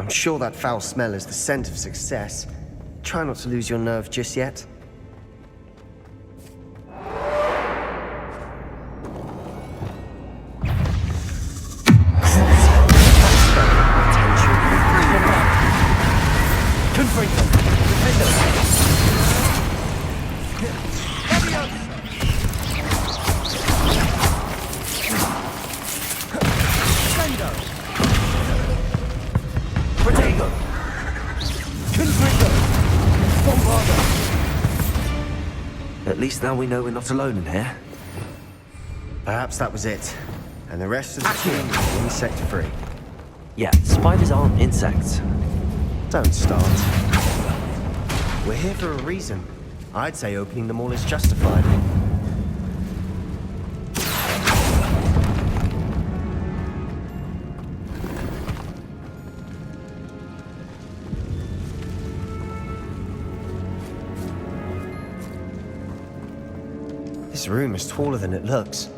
I'm sure that foul smell is the scent of success. Try not to lose your nerve just yet. At least now we know we're not alone in here. Perhaps that was it. And the rest of the team is insect-free. Yeah, spiders aren't insects. Don't start. We're here for a reason. I'd say opening them all is justified. This room is taller than it looks.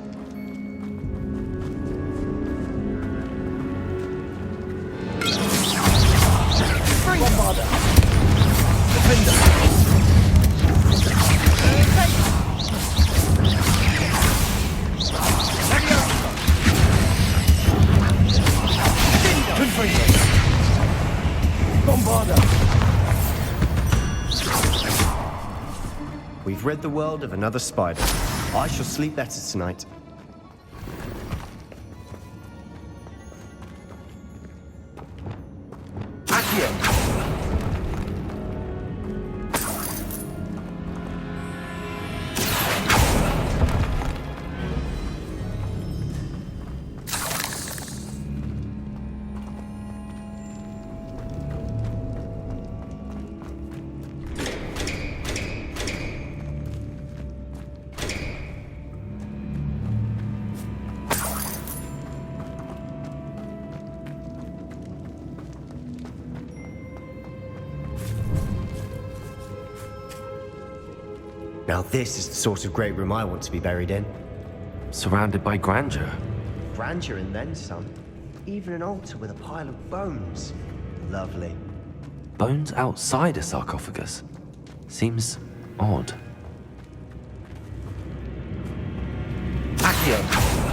We've rid the world of another spider. I shall sleep better tonight. Now this is the sort of great room I want to be buried in. Surrounded by grandeur. Grandeur and then some. Even an altar with a pile of bones. Lovely. Bones outside a sarcophagus. Seems odd. Accio!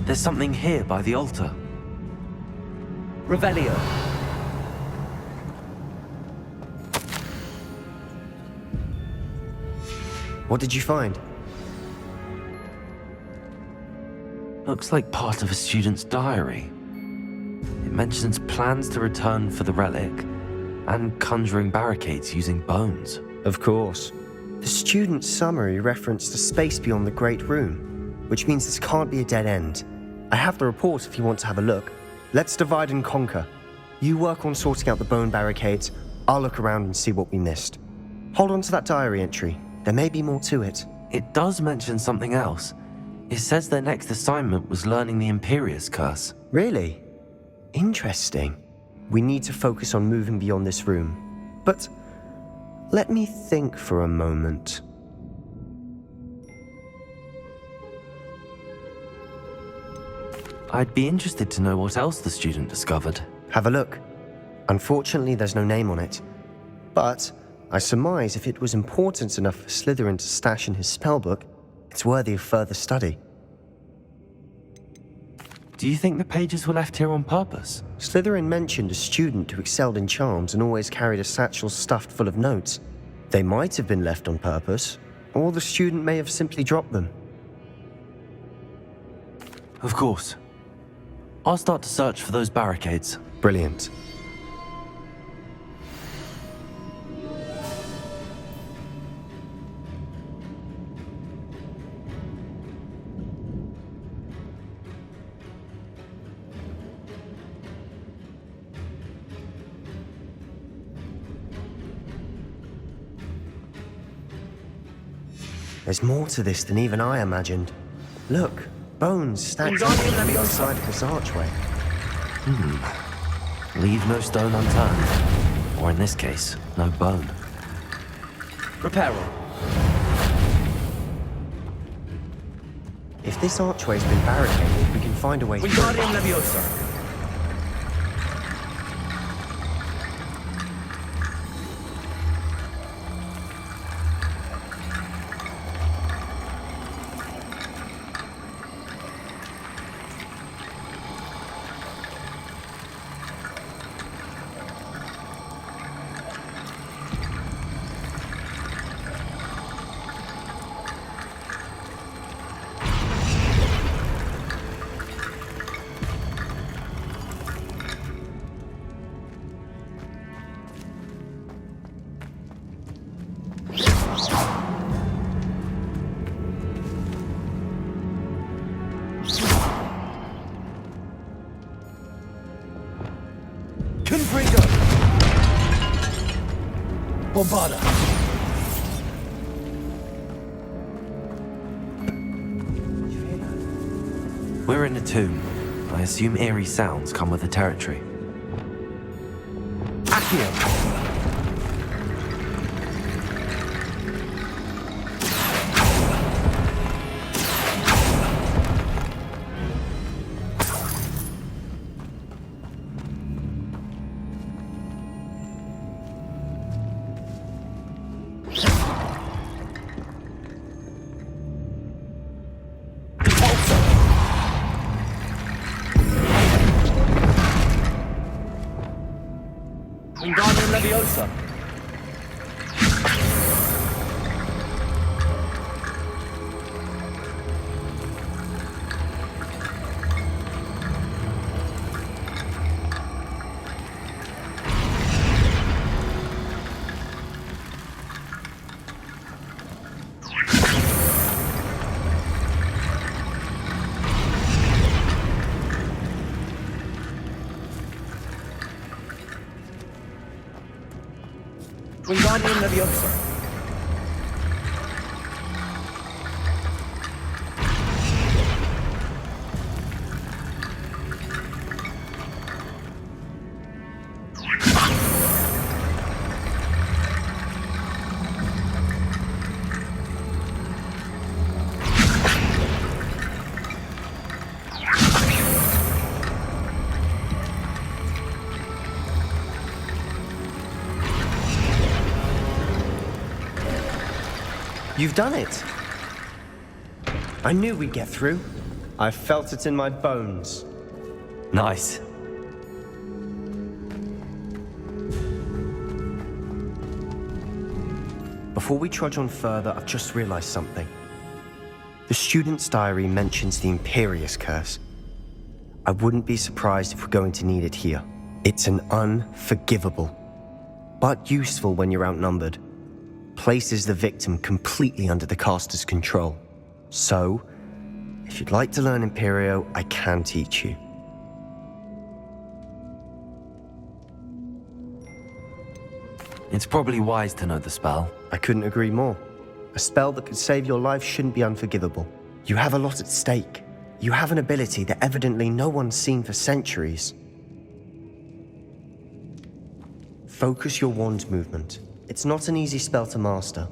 There's something here by the altar. Revelio. What did you find? Looks like part of a student's diary. It mentions plans to return for the relic and conjuring barricades using bones. Of course. The student's summary referenced a space beyond the Great Room, which means this can't be a dead end. I have the report if you want to have a look. Let's divide and conquer. You work on sorting out the bone barricades. I'll look around and see what we missed. Hold on to that diary entry. There may be more to it. It does mention something else. It says their next assignment was learning the Imperius Curse. Really? Interesting. We need to focus on moving beyond this room. But let me think for a moment. I'd be interested to know what else the student discovered. Have a look. Unfortunately, there's no name on it. But I surmise if it was important enough for Slytherin to stash in his spellbook, it's worthy of further study. Do you think the pages were left here on purpose? Slytherin mentioned a student who excelled in charms and always carried a satchel stuffed full of notes. They might have been left on purpose, or the student may have simply dropped them. Of course. I'll start to search for those barricades. Brilliant. There's more to this than even I imagined. Look, bones stacked on the side of this archway. Leave no stone unturned. Or in this case, no bone. Repair room. If this archway's been barricaded, we can find a way through. Wingardium Leviosa. Confringo. Bombarda. We're in a tomb. I assume eerie sounds come with the territory. Accio. Wingardium Leviosa. Wingardium Leviosa. You've done it! I knew we'd get through. I felt it in my bones. Nice. Before we trudge on further, I've just realized something. The student's diary mentions the Imperious Curse. I wouldn't be surprised if we're going to need it here. It's an unforgivable, but useful when you're outnumbered. Places the victim completely under the caster's control. So, if you'd like to learn Imperio, I can teach you. It's probably wise to know the spell. I couldn't agree more. A spell that could save your life shouldn't be unforgivable. You have a lot at stake. You have an ability that evidently no one's seen for centuries. Focus your wand movement. It's not an easy spell to master.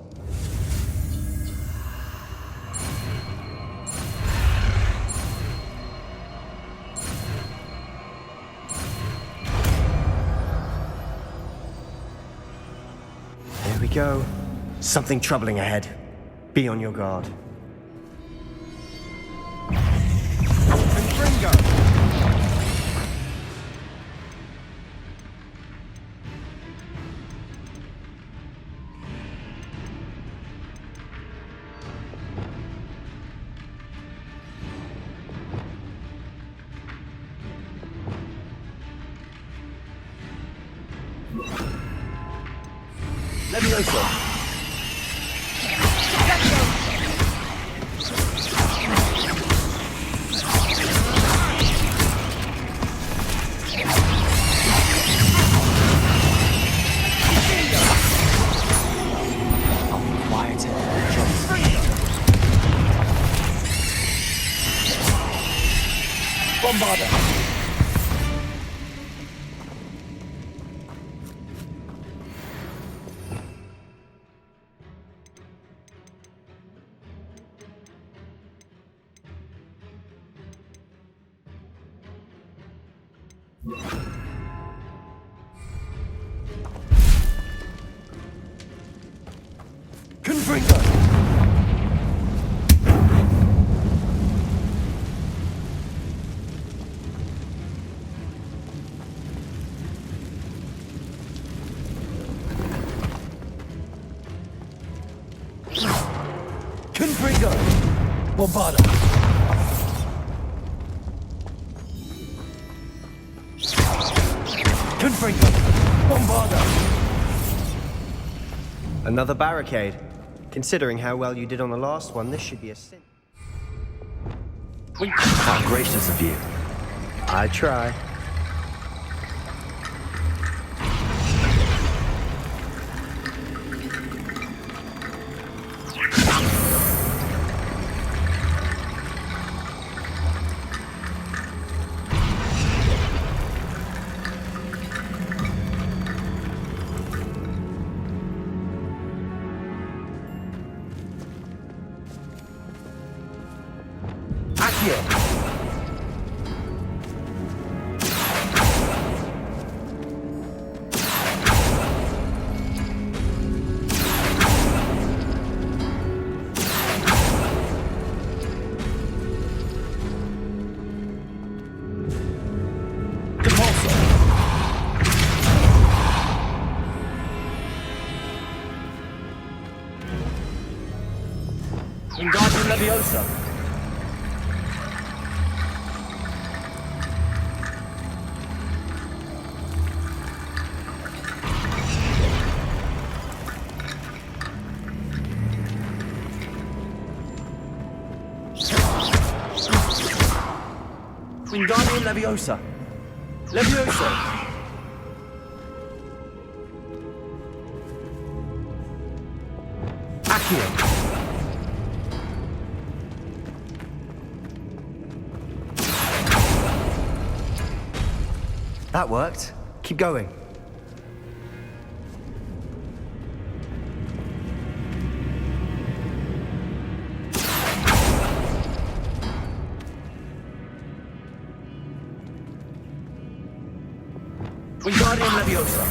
There we go. Something troubling ahead. Be on your guard. Leviosa. I'll be quiet. Bombarder. Confringo. Confringo. Bombarder. Confringo. Bombarder. Another barricade. Considering how well you did on the last one, this should be a sin. How gracious of you. I try. Wingardium Leviosa. Wingardium Leviosa. Leviosa. Accio. That worked. Keep going. Wingardium Leviosa.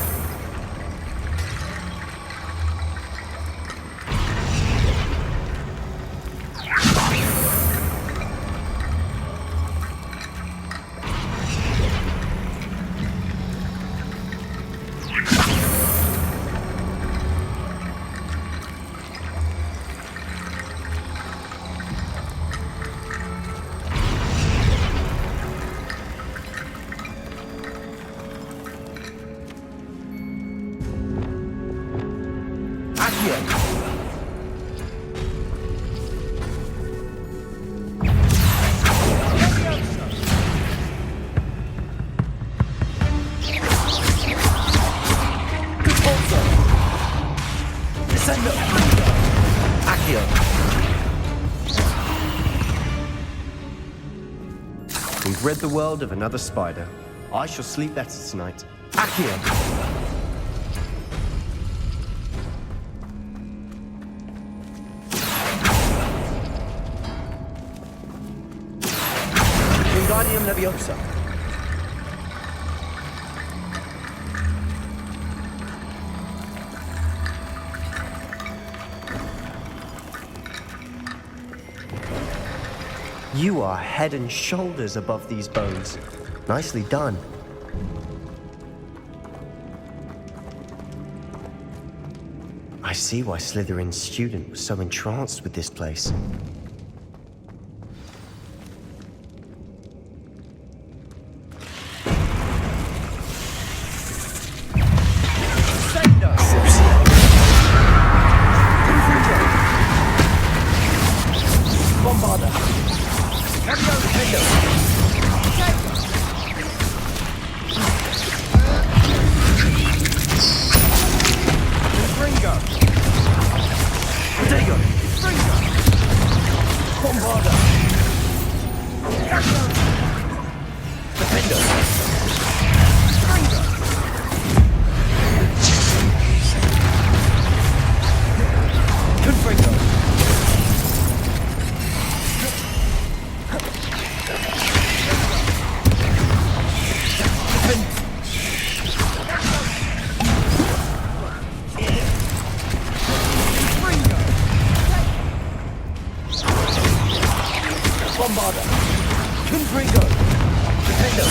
We've rid the world of another spider. I shall sleep better tonight. Accio. Wingardium Leviosa. You are head and shoulders above these bones. Nicely done. I see why Slytherin's student was so entranced with this place. Bombarder. Ringo. Bombarder. Confringo. Defender.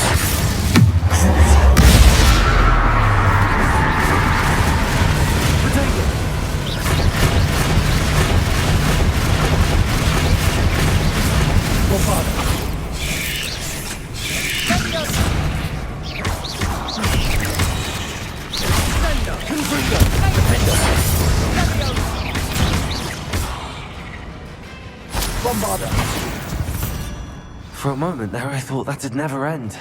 Potato. Bombarder. Defender. Confringo. Defender. Bombarder. For a moment there, I thought that'd never end.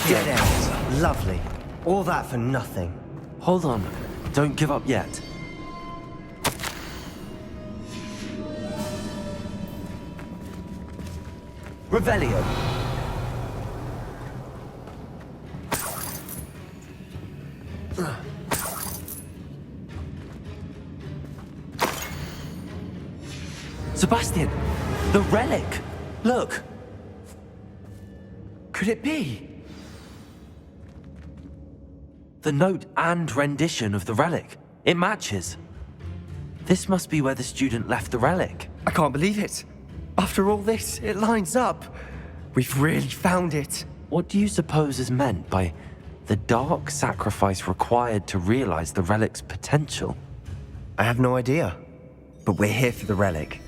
Dead end. Lovely. All that for nothing. Hold on. Don't give up yet. Revelio. Sebastian! The relic! Look! Could it be? The note and rendition of the relic. It matches. This must be where the student left the relic. I can't believe it. After all this, it lines up. We've really found it. What do you suppose is meant by the dark sacrifice required to realize the relic's potential? I have no idea. But we're here for the relic.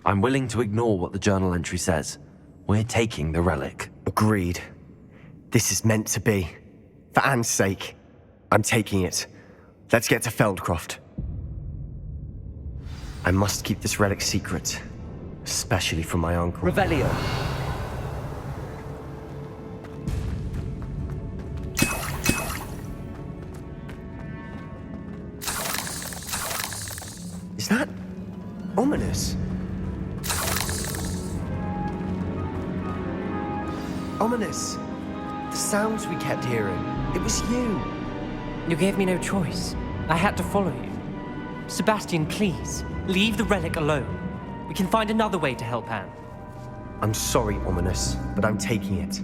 I'm willing to ignore what the journal entry says. We're taking the relic. Agreed. This is meant to be. For Anne's sake, I'm taking it. Let's get to Feldcroft. I must keep this relic secret, especially from my uncle. Revelio. Is that ominous? Ominous. The sounds we kept hearing. It was you. You gave me no choice. I had to follow you. Sebastian, please, leave the relic alone. We can find another way to help Anne. I'm sorry, Ominous, but I'm taking it.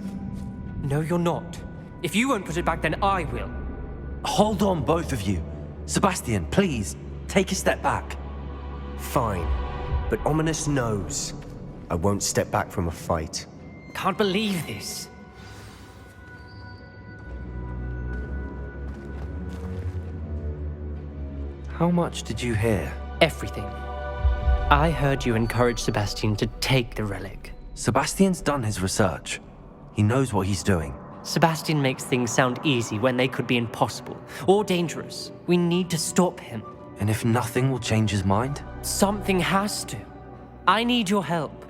No, you're not. If you won't put it back, then I will. Hold on, both of you. Sebastian, please, take a step back. Fine, but Ominous knows I won't step back from a fight. Can't believe this. How much did you hear? Everything. I heard you encourage Sebastian to take the relic. Sebastian's done his research. He knows what he's doing. Sebastian makes things sound easy when they could be impossible or dangerous. We need to stop him. And if nothing will change his mind? Something has to. I need your help.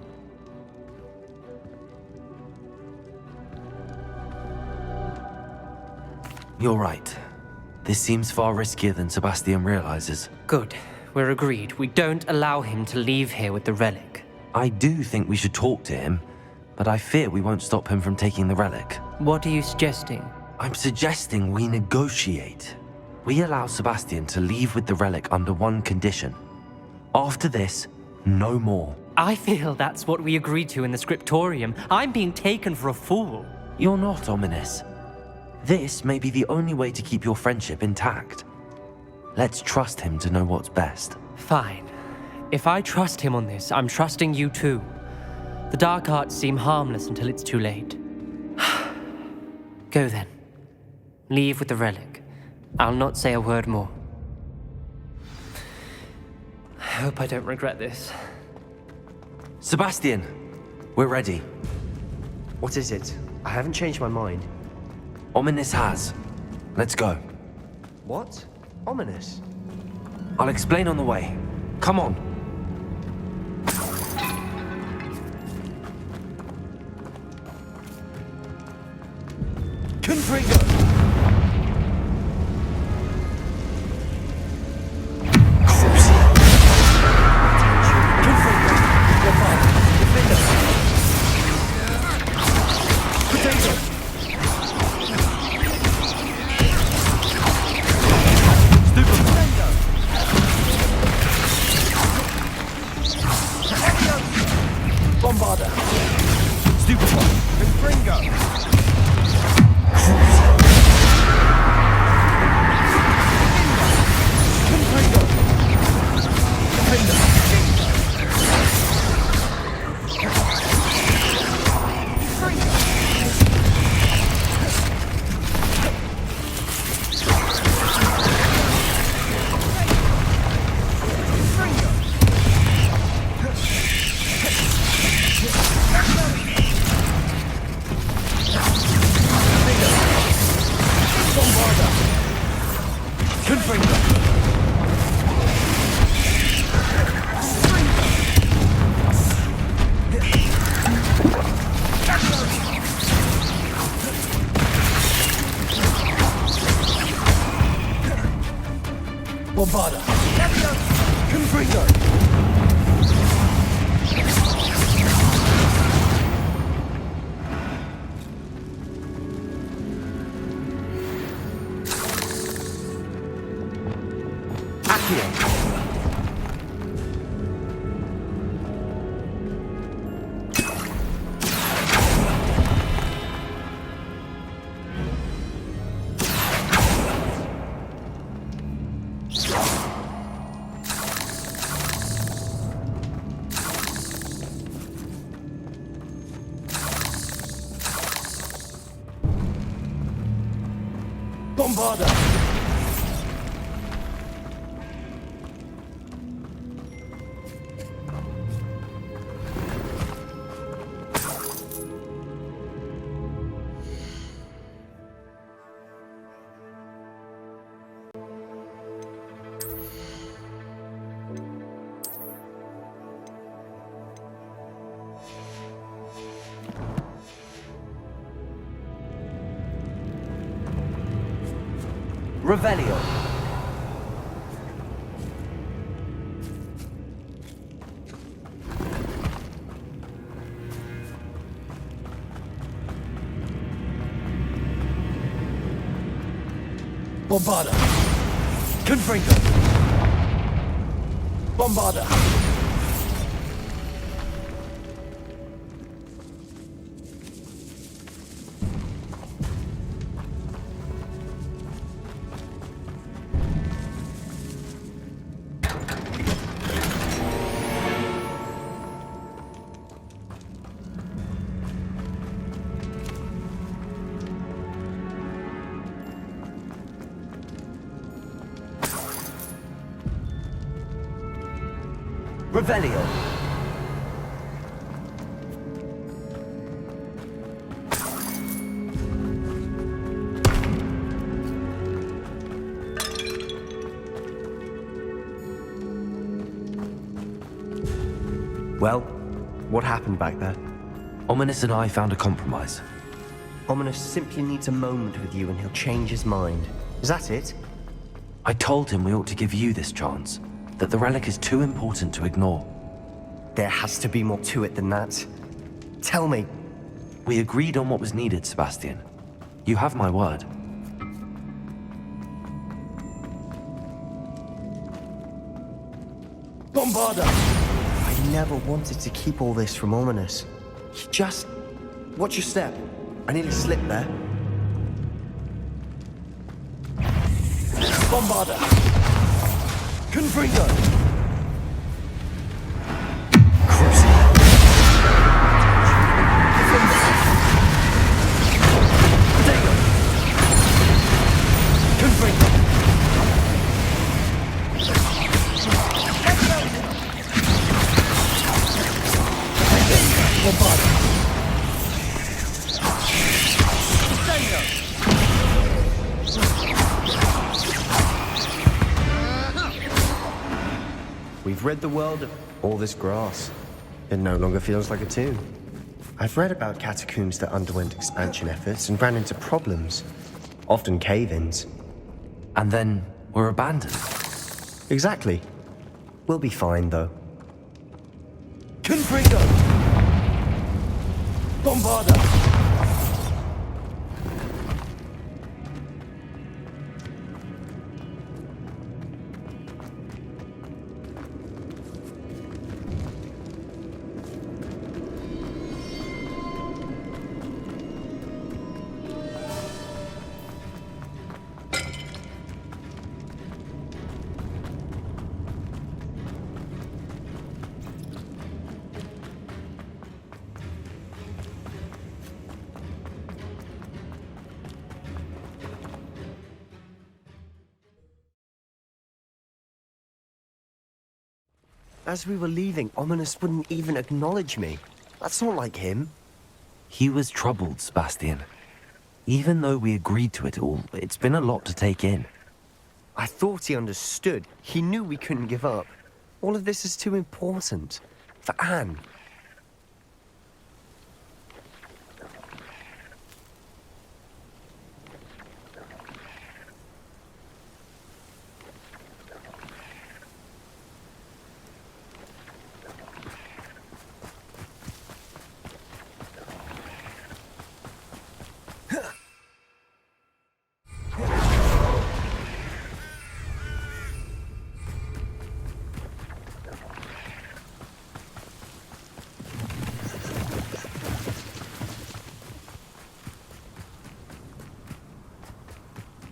You're right. This seems far riskier than Sebastian realizes. Good. We're agreed. We don't allow him to leave here with the relic. I do think we should talk to him, but I fear we won't stop him from taking the relic. What are you suggesting? I'm suggesting we negotiate. We allow Sebastian to leave with the relic under one condition. After this, no more. I feel that's what we agreed to in the scriptorium. I'm being taken for a fool. You're not, Ominous. This may be the only way to keep your friendship intact. Let's trust him to know what's best. Fine. If I trust him on this, I'm trusting you too. The dark arts seem harmless until it's too late. Go then. Leave with the relic. I'll not say a word more. I hope I don't regret this. Sebastian, we're ready. What is it? I haven't changed my mind. Ominous has. Let's go. What? Ominous? I'll explain on the way. Come on. Confringo. Confringo! Bombarda! Confringo! Accio! Bombarda! Revelio. Bombarda. Confringo. Bombarda. Revelio. Well, what happened back there? Ominous and I found a compromise. Ominous simply needs a moment with you and he'll change his mind. Is that it? I told him we ought to give you this chance, that the relic is too important to ignore. There has to be more to it than that. Tell me. We agreed on what was needed, Sebastian. You have my word. Bombarda. I never wanted to keep all this from Ominous. He just... Watch your step. I nearly slipped there. Bombarda. Confringo. Potato. Confringo. Bombarda. We've rid the world of all this grass. It no longer feels like a tomb. I've read about catacombs that underwent expansion efforts and ran into problems, often cave-ins. And then were abandoned. Exactly. We'll be fine, though. Confringo. Bombarda. As we were leaving, Ominous wouldn't even acknowledge me. That's not like him. He was troubled, Sebastian. Even though we agreed to it all, it's been a lot to take in. I thought he understood. He knew we couldn't give up. All of this is too important. For Anne.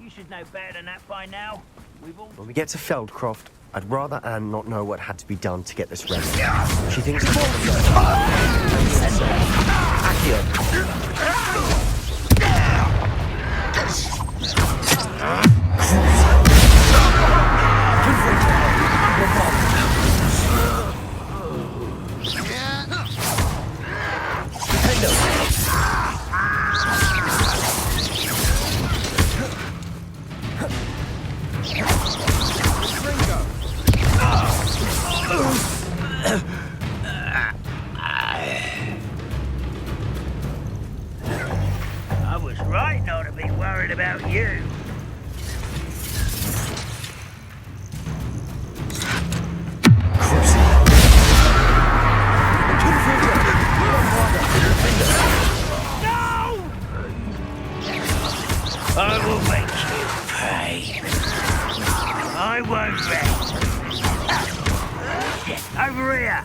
You should know better than that by now. We've all... When we get to Feldcroft, I'd rather Anne not know what had to be done to get this ready. She thinks... I was right not to be worried about you. I will make you pay. I won't rest. Over here.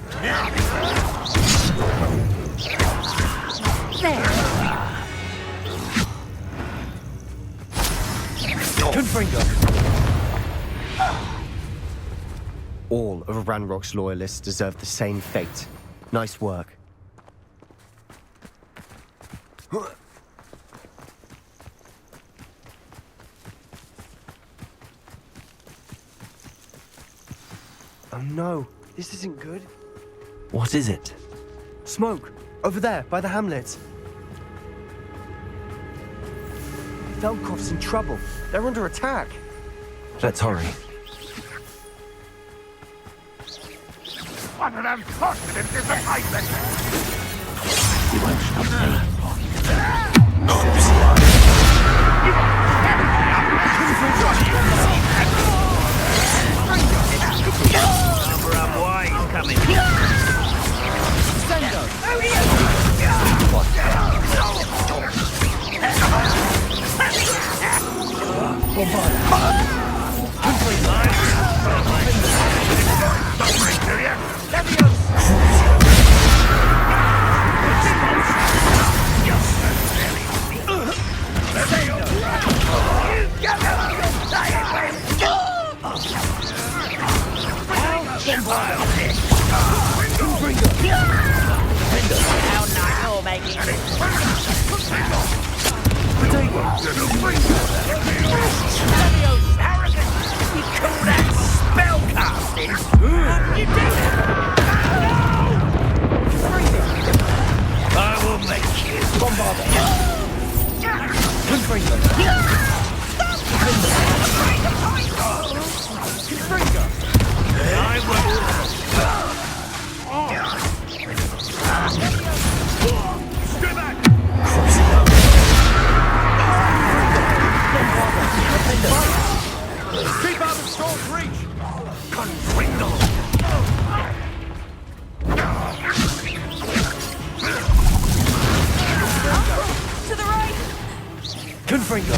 All of Ranrock's loyalists deserve the same fate. Nice work. Oh no, this isn't good. What is it? Smoke! Over there, by the hamlet. Feldcroft's in trouble. They're under attack. Let's hurry. What an unfortunate disappointment! You won't stop me. Number up wise coming. How nice all making You call that spellcasting? You did it! No! I will make you I will. Stay back! Keep out of Storm's reach! Confringo! To the right! Confringo!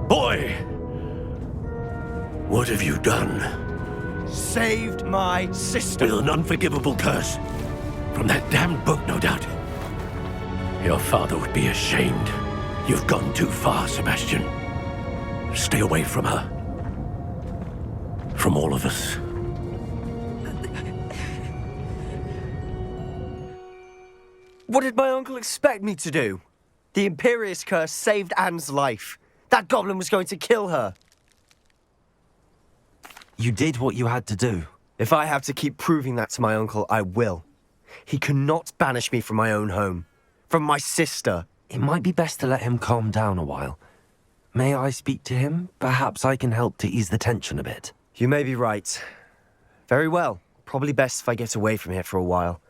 Boy! What have you done? saved my sister. With an unforgivable curse. From that damned book, no doubt. Your father would be ashamed. You've gone too far, Sebastian. Stay away from her. From all of us. What did my uncle expect me to do? The Imperious curse saved Anne's life. That goblin was going to kill her. You did what you had to do. If I have to keep proving that to my uncle, I will. He cannot banish me from my own home. From my sister. It might be best to let him calm down a while. May I speak to him? Perhaps I can help to ease the tension a bit. You may be right. Very well. Probably best if I get away from here for a while.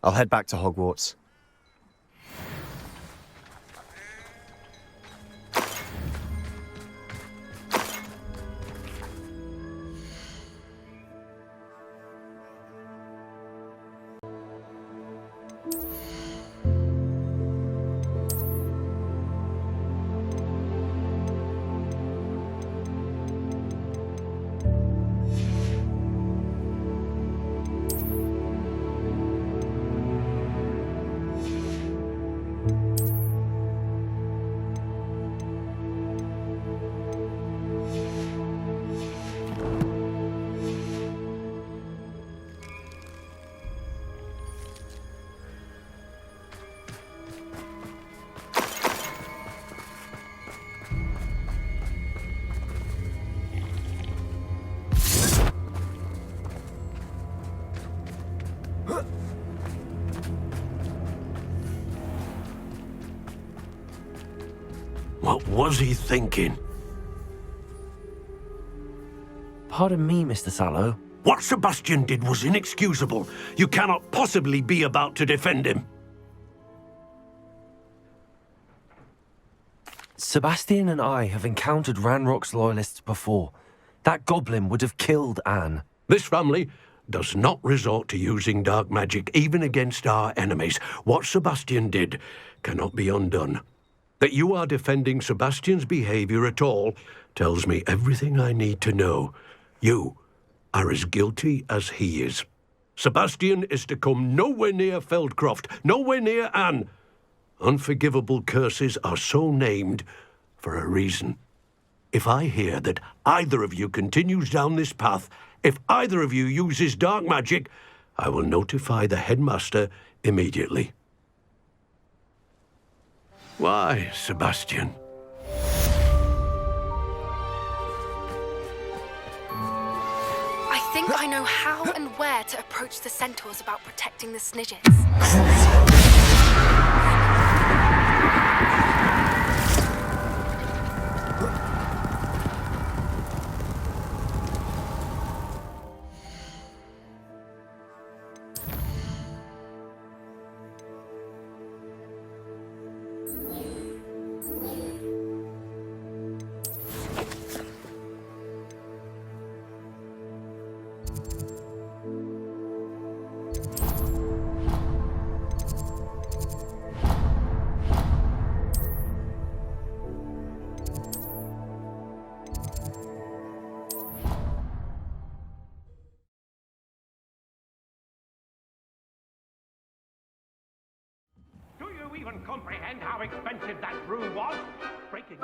I'll head back to Hogwarts. What was he thinking? Pardon me, Mr. Sallow. What Sebastian did was inexcusable. You cannot possibly be about to defend him. Sebastian and I have encountered Ranrock's loyalists before. That goblin would have killed Anne. This family does not resort to using dark magic even against our enemies. What Sebastian did cannot be undone. That you are defending Sebastian's behavior at all tells me everything I need to know. You are as guilty as he is. Sebastian is to come nowhere near Feldcroft, nowhere near Anne. Unforgivable curses are so named for a reason. If I hear that either of you continues down this path, if either of you uses dark magic, I will notify the headmaster immediately. Why, Sebastian? I think I know how and where to approach the centaurs about protecting the Snidgets. Do you even comprehend how expensive that brew was? Breaking...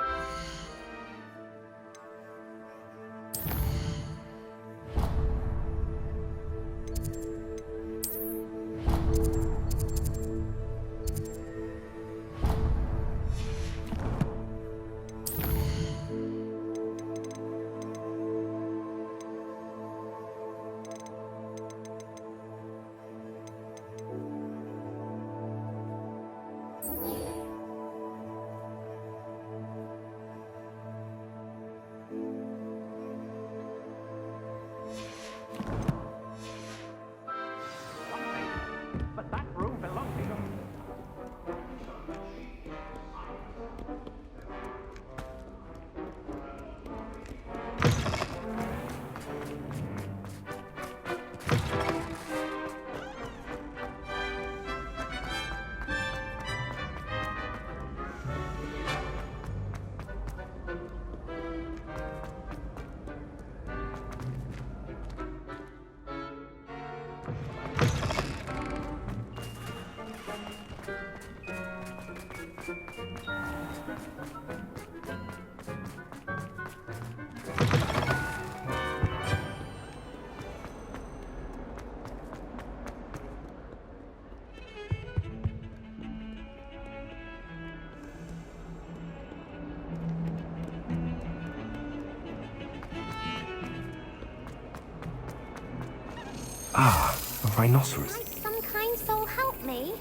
Ah, a rhinoceros. Might some kind soul help me?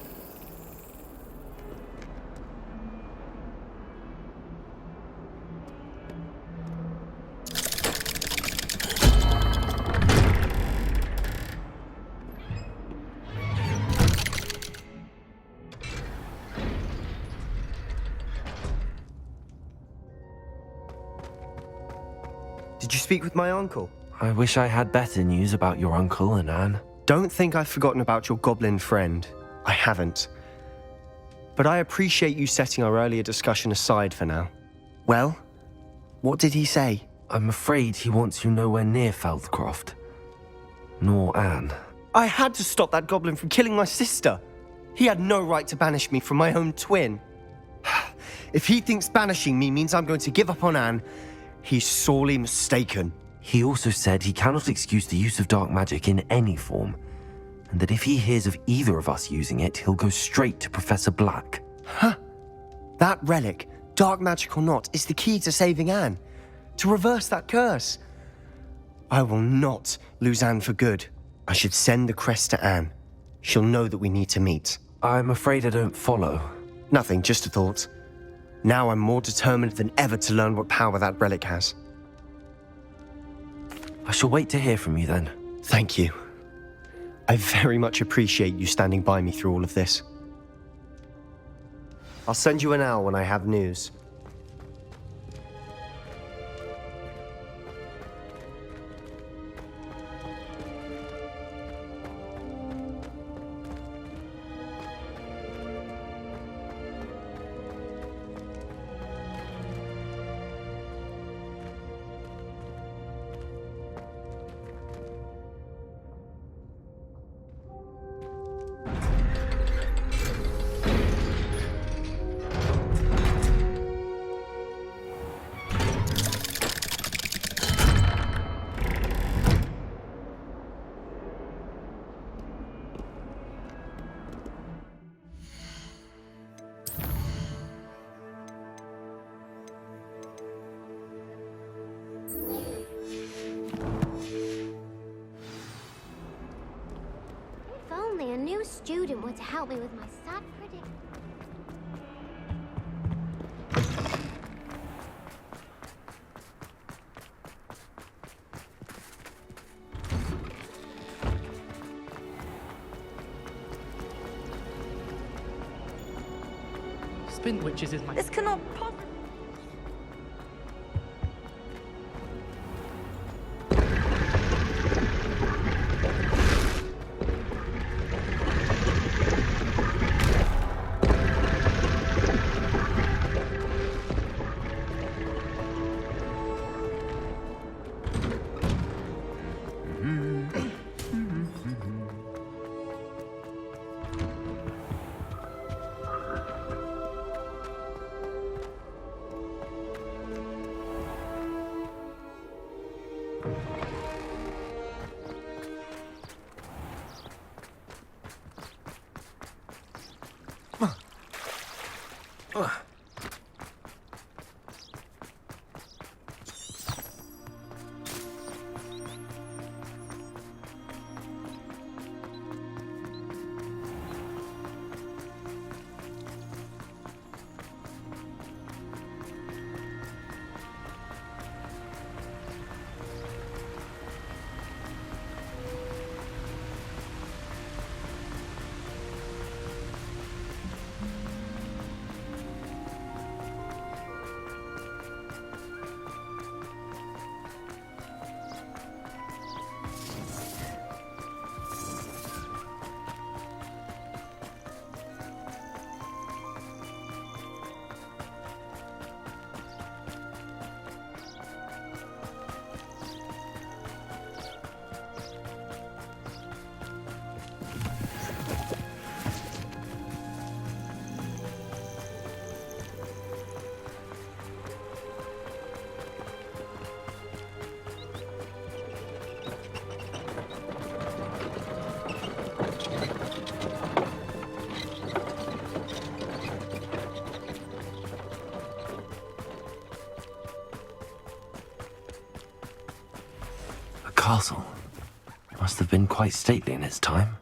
Did you speak with my uncle? I wish I had better news about your uncle and Anne. Don't think I've forgotten about your goblin friend. I haven't. But I appreciate you setting our earlier discussion aside for now. Well, what did he say? I'm afraid he wants you nowhere near Feldcroft. Nor Anne. I had to stop that goblin from killing my sister. He had no right to banish me from my own twin. If he thinks banishing me means I'm going to give up on Anne, he's sorely mistaken. He also said he cannot excuse the use of dark magic in any form, and that if he hears of either of us using it, he'll go straight to Professor Black. Huh? That relic, dark magic or not, is the key to saving Anne. To reverse that curse. I will not lose Anne for good. I should send the crest to Anne. She'll know that we need to meet. I'm afraid I don't follow. Nothing, just a thought. Now I'm more determined than ever to learn what power that relic has. I shall wait to hear from you then. Thank you. I very much appreciate you standing by me through all of this. I'll send you an owl when I have news. If only a new student were to help me with my sad prediction. Spin witches is my. This cannot possibly. Castle. Must have been quite stately in its time.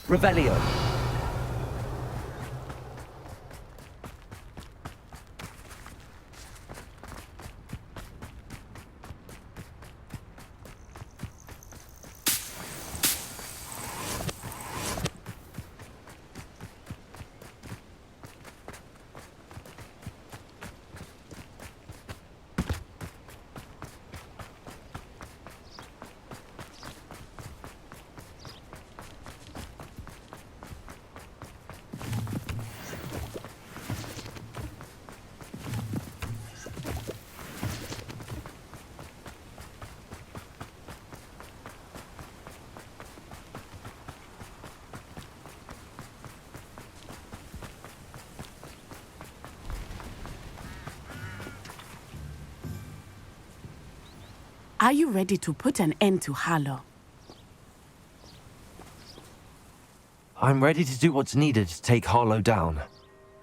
Revelio. Are you ready to put an end to Harlow? I'm ready to do what's needed to take Harlow down.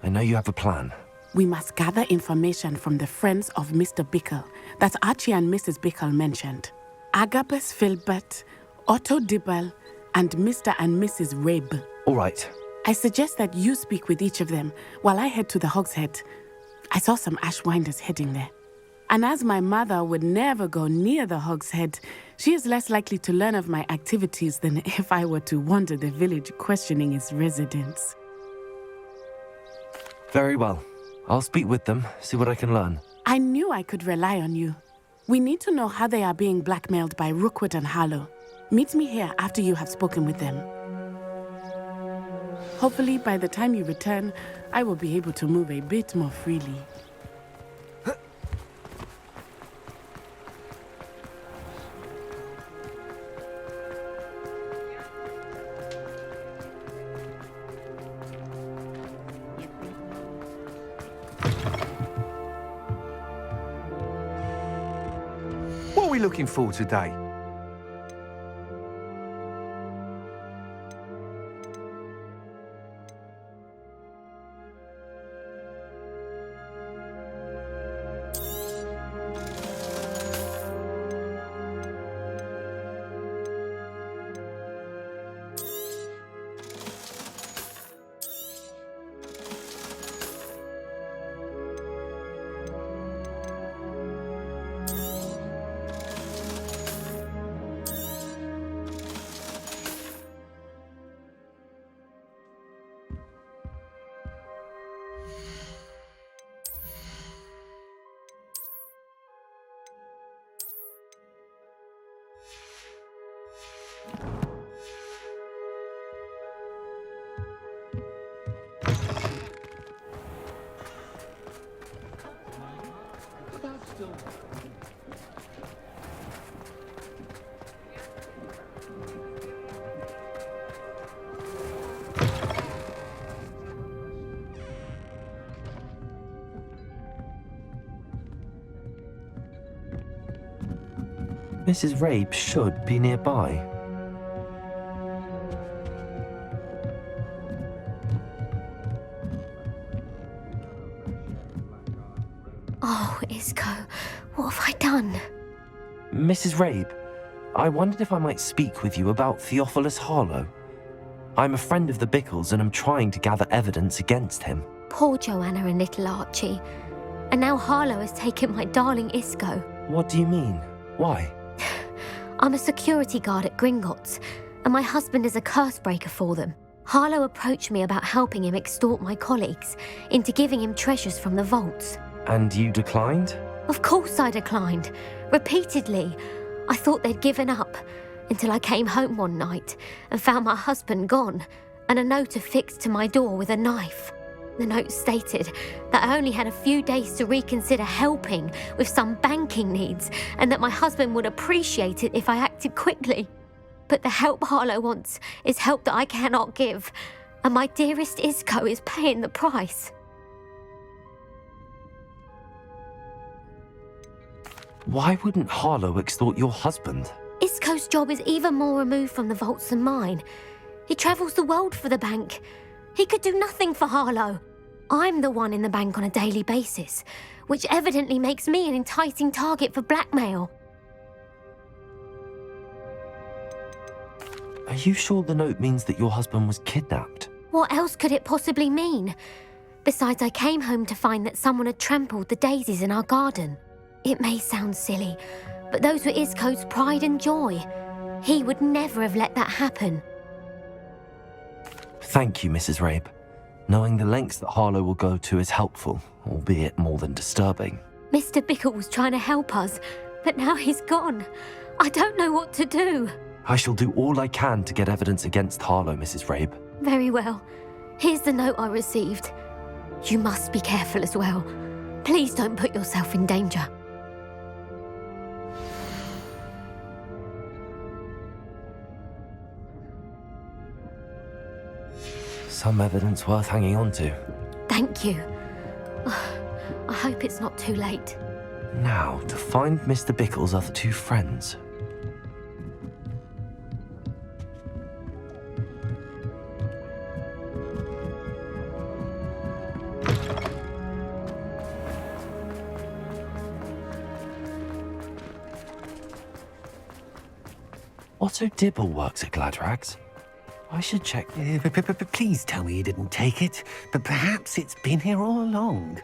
I know you have a plan. We must gather information from the friends of Mr. Bickle that Archie and Mrs. Bickle mentioned. Agabus Filbert, Otto Dibble, and Mr. and Mrs. Rabe. All right. I suggest that you speak with each of them while I head to the Hogshead. I saw some Ashwinders heading there. And as my mother would never go near the Hogshead, she is less likely to learn of my activities than if I were to wander the village questioning its residents. Very well. I'll speak with them, see what I can learn. I knew I could rely on you. We need to know how they are being blackmailed by Rookwood and Harlow. Meet me here after you have spoken with them. Hopefully, by the time you return, I will be able to move a bit more freely. What are we looking for today? Mrs. Rabe should be nearby. Oh, Isco, what have I done? Mrs. Rabe, I wondered if I might speak with you about Theophilus Harlow. I'm a friend of the Bickles and I'm trying to gather evidence against him. Poor Joanna and little Archie. And now Harlow has taken my darling Isco. What do you mean? Why? I'm a security guard at Gringotts, and my husband is a curse breaker for them. Harlow approached me about helping him extort my colleagues into giving him treasures from the vaults. And you declined? Of course I declined. Repeatedly. I thought they'd given up, until I came home one night and found my husband gone, and a note affixed to my door with a knife. The note stated that I only had a few days to reconsider helping with some banking needs, and that my husband would appreciate it if I acted quickly. But the help Harlow wants is help that I cannot give, and my dearest Isco is paying the price. Why wouldn't Harlow extort your husband? Isco's job is even more removed from the vaults than mine. He travels the world for the bank. He could do nothing for Harlow. I'm the one in the bank on a daily basis, which evidently makes me an enticing target for blackmail. you sure the note means that your husband was kidnapped? What else could it possibly mean? Besides, I came home to find that someone had trampled the daisies in our garden. It may sound silly, but those were Isco's pride and joy. He would never have let that happen. Thank you, Mrs. Rabe. Knowing the lengths that Harlow will go to is helpful, albeit more than disturbing. Mr. Bickle was trying to help us, but now he's gone. I don't know what to do. I shall do all I can to get evidence against Harlow, Mrs. Rabe. Very well. Here's the note I received. You must be careful as well. Please don't put yourself in danger. Some evidence worth hanging on to. Thank you. I hope it's not too late. Now, to find Mr. Bickle's other two friends. Otto Dibble works at Gladrags. I should check. Please tell me you didn't take it. But perhaps it's been here all along.